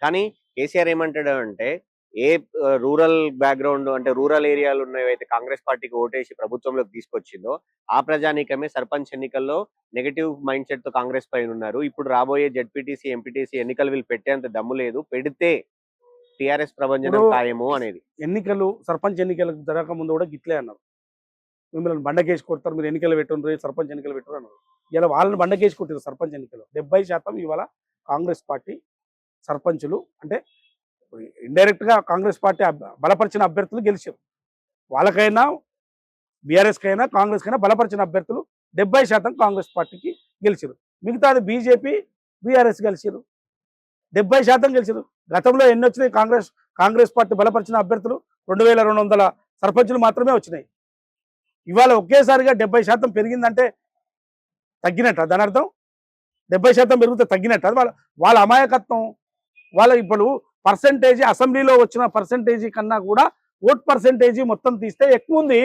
కానీ కేసీఆర్ ఏమంటాడు అంటే ఏ రూరల్ బ్యాక్గ్రౌండ్ అంటే రూరల్ ఏరియాలు ఉన్నవైతే కాంగ్రెస్ పార్టీకి ఓటేసి ప్రభుత్వంలోకి తీసుకొచ్చిందో ఆ ప్రజానీకమే సర్పంచ్ ఎన్నికల్లో నెగటివ్ మైండ్ సెట్ తో కాంగ్రెస్ పైన ఉన్నారు. ఇప్పుడు రాబోయే జెడ్పీటీసీ ఎంపీటీసీ ఎన్నికలు వీళ్ళు పెట్టేంత దమ్ము లేదు, పెడితే టీఆర్ఎస్ ప్రభంజనం ఖాయము అనేది. ఎన్నికలు సర్పంచ్ ఎన్నికలకు జరగక ముందు కూడా గిట్లే అన్నారు, మిమ్మల్ని బండకేసి కొడతారు, మీరు ఎన్నికలు పెట్టుండ్రు, సర్పంచ్ ఎన్నికలు పెట్టరు అన్నారు. ఇలా వాళ్ళని బండకేసి కొట్టారు సర్పంచ్ ఎన్నికలు. 70% ఇవాళ కాంగ్రెస్ పార్టీ సర్పంచులు అంటే ఇండైరెక్ట్ గా కాంగ్రెస్ పార్టీ బలపరిచిన అభ్యర్థులు గెలిచారు. వాళ్ళకైనా బీఆర్ఎస్ కైనా కాంగ్రెస్ కైనా బలపరిచిన అభ్యర్థులు 70% కాంగ్రెస్ పార్టీకి గెలిచారు. మిగతాది బీజేపీ బీఆర్ఎస్ గెలిచారు, 70% గెలిచారు. గతంలో ఎన్ని వచ్చినాయి? కాంగ్రెస్ పార్టీ బలపరిచిన అభ్యర్థులు 2200 సర్పంచులు మాత్రమే వచ్చినాయి. ఇవాళ ఒకేసారిగా 70% పెరిగిందంటే తగ్గినట్ట, దాని అర్థం 70% పెరిగితే తగ్గినట్టు. అది వాళ్ళ అమాయకత్వం. వాళ్ళ ఇప్పుడు పర్సెంటేజీ అసెంబ్లీలో వచ్చిన పర్సెంటేజీ కన్నా కూడా ఓట్ పర్సెంటేజీ మొత్తం తీస్తే ఎక్కువ ఉంది.